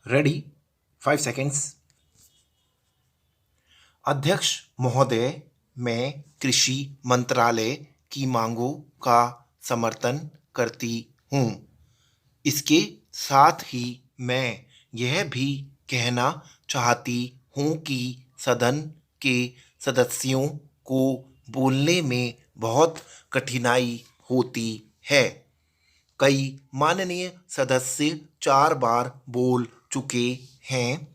Ready 5 seconds. अध्यक्ष महोदय, मैं कृषि मंत्रालय की मांगों का समर्थन करती हूँ। इसके साथ ही मैं यह भी कहना चाहती हूँ कि सदन के सदस्यों को बोलने में बहुत कठिनाई होती है। कई माननीय सदस्य 4 बार बोल चुके हैं।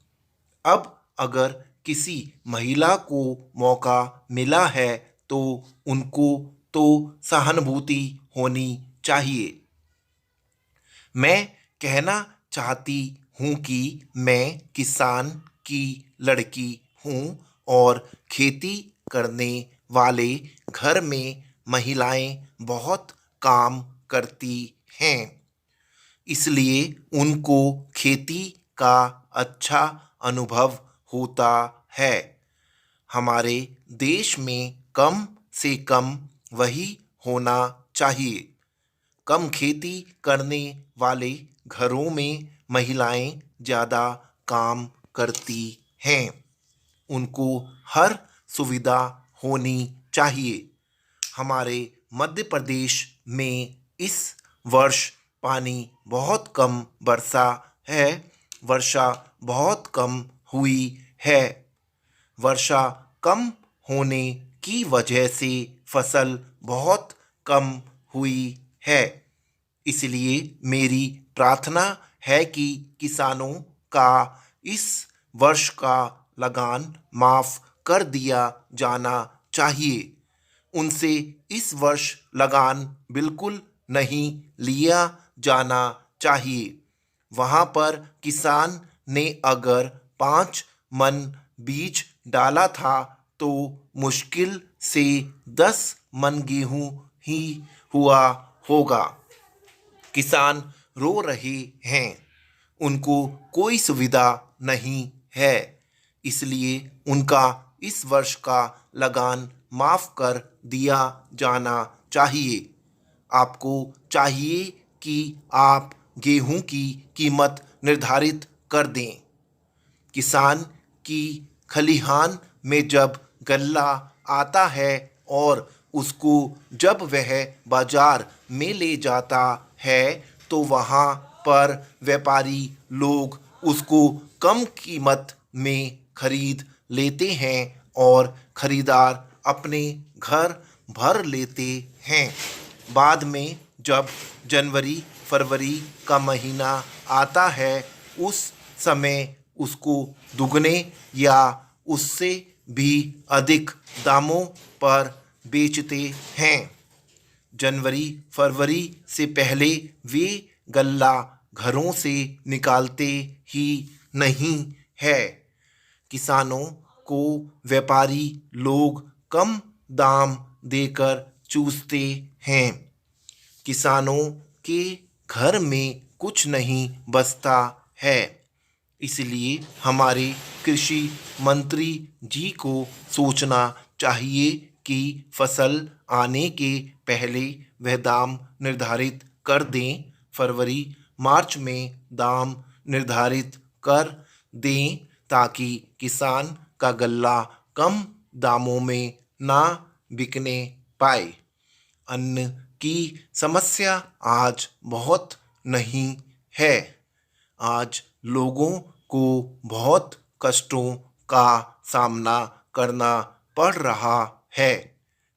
अब अगर किसी महिला को मौका मिला है तो उनको तो सहानुभूति होनी चाहिए। मैं कहना चाहती हूँ कि मैं किसान की लड़की हूँ और खेती करने वाले घर में महिलाएं बहुत काम करती हैं, इसलिए उनको खेती का अच्छा अनुभव होता है। हमारे देश में कम से कम वही होना चाहिए। कम खेती करने वाले घरों में महिलाएं ज़्यादा काम करती हैं। उनको हर सुविधा होनी चाहिए। हमारे मध्य प्रदेश में इस वर्ष पानी बहुत कम बरसा है। वर्षा बहुत कम हुई है। वर्षा कम होने की वजह से फसल बहुत कम हुई है। इसलिए मेरी प्रार्थना है कि किसानों का इस वर्ष का लगान माफ़ कर दिया जाना चाहिए। उनसे इस वर्ष लगान बिल्कुल नहीं लिया जाना चाहिए। वहाँ पर किसान ने अगर 5 मन बीज डाला था तो मुश्किल से 10 मन गेहूँ ही हुआ होगा। किसान रो रहे हैं, उनको कोई सुविधा नहीं है, इसलिए उनका इस वर्ष का लगान माफ़ कर दिया जाना चाहिए। आपको चाहिए कि आप गेहूं की कीमत निर्धारित कर दें। किसान की खलिहान में जब गल्ला आता है और उसको जब वह बाजार में ले जाता है तो वहाँ पर व्यापारी लोग उसको कम कीमत में खरीद लेते हैं और खरीदार अपने घर भर लेते हैं। बाद में जब जनवरी फरवरी का महीना आता है उस समय उसको दुगने या उससे भी अधिक दामों पर बेचते हैं। जनवरी फरवरी से पहले वे गल्ला घरों से निकालते ही नहीं है। किसानों को व्यापारी लोग कम दाम देकर चूसते हैं। किसानों के घर में कुछ नहीं बचता है। इसलिए हमारे कृषि मंत्री जी को सोचना चाहिए कि फसल आने के पहले वह दाम निर्धारित कर दें। फरवरी मार्च में दाम निर्धारित कर दें ताकि किसान का गल्ला कम दामों में ना बिकने पाए। अन्न की समस्या आज बहुत नहीं है। आज लोगों को बहुत कष्टों का सामना करना पड़ रहा है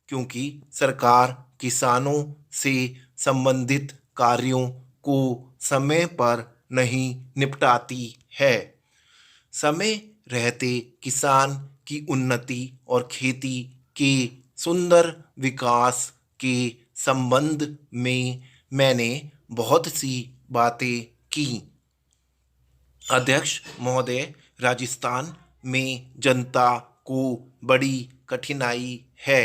क्योंकि सरकार किसानों से संबंधित कार्यों को समय पर नहीं निपटाती है। समय रहते किसान की उन्नति और खेती के सुंदर विकास के संबंध में मैंने बहुत सी बातें की। अध्यक्ष महोदय, राजस्थान में जनता को बड़ी कठिनाई है।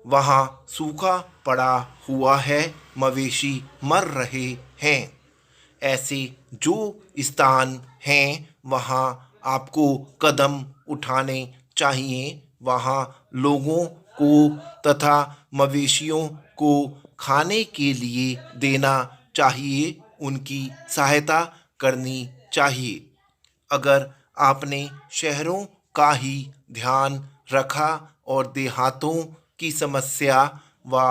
वहाँ सूखा पड़ा हुआ है, मवेशी मर रहे हैं। ऐसे जो स्थान हैं वहाँ आपको कदम उठाने चाहिए। वहाँ लोगों को तथा मवेशियों को खाने के लिए देना चाहिए, उनकी सहायता करनी चाहिए। अगर आपने शहरों का ही ध्यान रखा और देहातों की समस्या व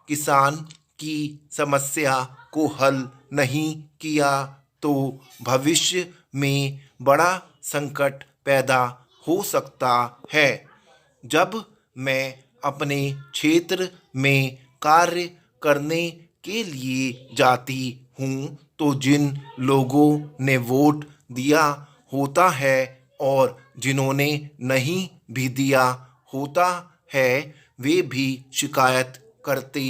किसान की समस्या को हल नहीं किया तो भविष्य में बड़ा संकट पैदा हो सकता है। जब मैं अपने क्षेत्र में कार्य करने के लिए जाती हूँ तो जिन लोगों ने वोट दिया होता है और जिन्होंने नहीं भी दिया होता है वे भी शिकायत करते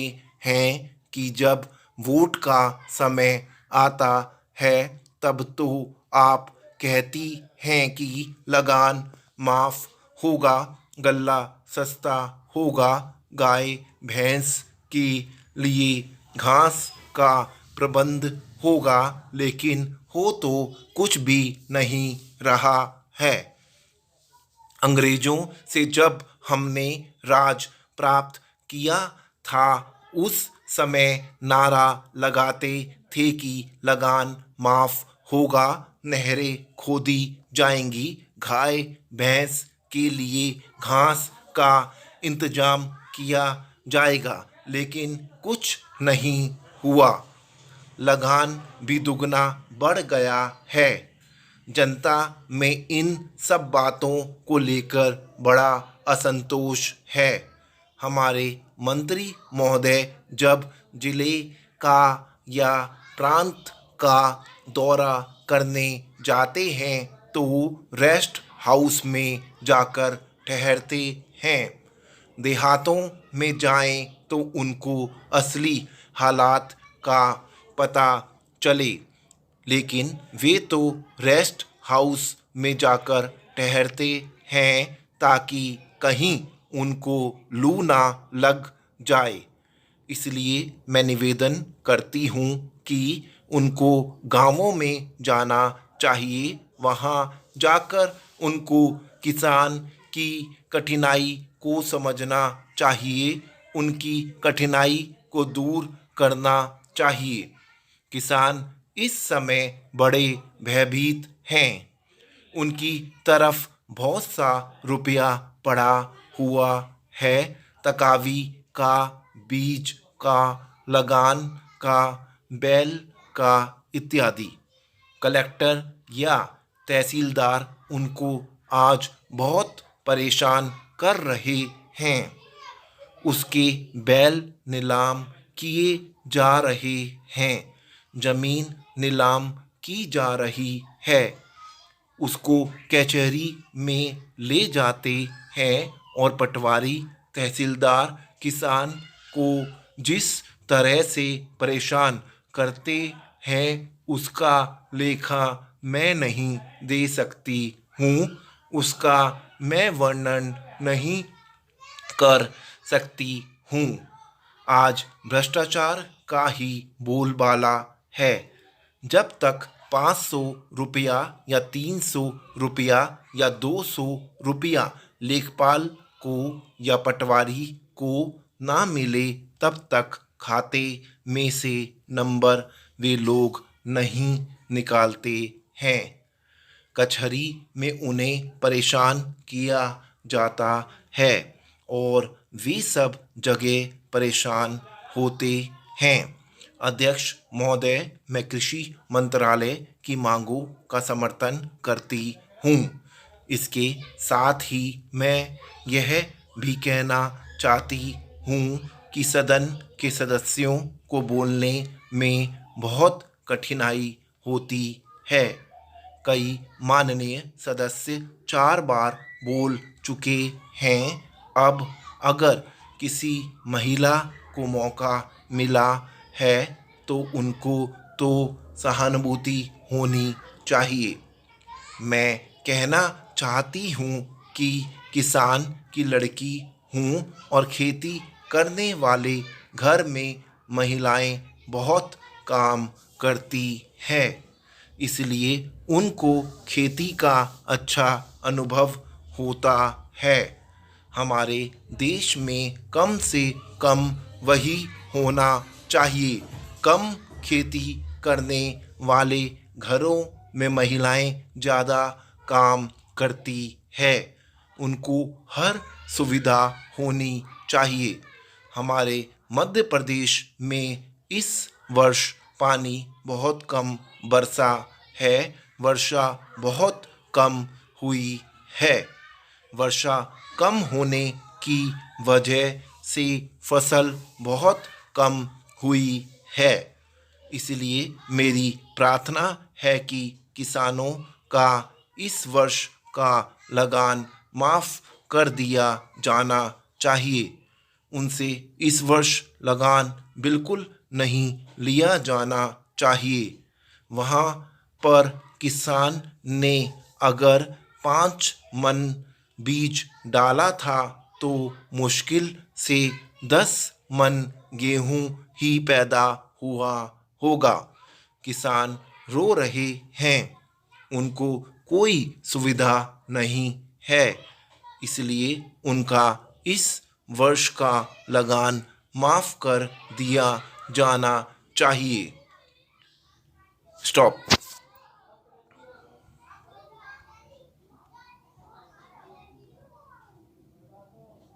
हैं कि जब वोट का समय आता है तब तो आप कहती हैं कि लगान माफ़ होगा, गल्ला सस्ता होगा, गाय भैंस के लिए घास का प्रबंध होगा, लेकिन हो तो कुछ भी नहीं रहा है। अंग्रेजों से जब हमने राज प्राप्त किया था उस समय नारा लगाते थे कि लगान माफ़ होगा, नहरें खोदी जाएंगी, गाय भैंस के लिए घास का इंतजाम किया जाएगा, लेकिन कुछ नहीं हुआ। लगान भी दुगना बढ़ गया है। जनता में इन सब बातों को लेकर बड़ा असंतोष है। हमारे मंत्री महोदय जब जिले का या प्रांत का दौरा करने जाते हैं तो रेस्ट हाउस में जाकर ठहरते हैं। देहातों में जाएं तो उनको असली हालात का पता चले, लेकिन वे तो रेस्ट हाउस में जाकर ठहरते हैं ताकि कहीं उनको लू ना लग जाए। इसलिए मैं निवेदन करती हूँ कि उनको गांवों में जाना चाहिए, वहाँ जाकर उनको किसान की कठिनाई को समझना चाहिए, उनकी कठिनाई को दूर करना चाहिए। किसान इस समय बड़े भयभीत हैं। उनकी तरफ बहुत सा रुपया पड़ा हुआ है, तकावी का, बीज का, लगान का, बैल का इत्यादि। कलेक्टर या तहसीलदार उनको आज बहुत परेशान कर रहे हैं। उसके बैल नीलाम किए जा रहे हैं, जमीन नीलाम की जा रही है, उसको कचहरी में ले जाते हैं और पटवारी तहसीलदार किसान को जिस तरह से परेशान करते हैं उसका लेखा मैं नहीं दे सकती हूँ, उसका मैं वर्णन नहीं कर सकती हूँ। आज भ्रष्टाचार का ही बोलबाला है। जब तक 500 रुपया या 300 रुपया या 200 रुपया लेखपाल को या पटवारी को ना मिले तब तक खाते में से नंबर वे लोग नहीं निकालते हैं। कचहरी में उन्हें परेशान किया जाता है और वे सब जगह परेशान होते हैं। अध्यक्ष महोदय, मैं कृषि मंत्रालय की मांगों का समर्थन करती हूँ। इसके साथ ही मैं यह भी कहना चाहती हूँ कि सदन के सदस्यों को बोलने में बहुत कठिनाई होती है। कई माननीय सदस्य 4 बार बोल चुके हैं। अब अगर किसी महिला को मौका मिला है तो उनको तो सहानुभूति होनी चाहिए। मैं कहना चाहती हूँ कि किसान की लड़की हूँ और खेती करने वाले घर में महिलाएं बहुत काम करती हैं, इसलिए उनको खेती का अच्छा अनुभव होता है। हमारे देश में कम से कम वही होना चाहिए। कम खेती करने वाले घरों में महिलाएं ज़्यादा काम करती है। उनको हर सुविधा होनी चाहिए। हमारे मध्य प्रदेश में इस वर्ष पानी बहुत कम बरसा है। वर्षा बहुत कम हुई है। वर्षा कम होने की वजह से फसल बहुत कम हुई है। इसलिए मेरी प्रार्थना है कि किसानों का इस वर्ष का लगान माफ़ कर दिया जाना चाहिए। उनसे इस वर्ष लगान बिल्कुल नहीं लिया जाना चाहिए। वहाँ पर किसान ने अगर 5 मन बीज डाला था तो मुश्किल से 10 मन गेहूँ ही पैदा हुआ होगा। किसान रो रहे हैं, उनको कोई सुविधा नहीं है। इसलिए उनका इस वर्ष का लगान माफ़ कर दिया जाना चाहिए। स्टॉप।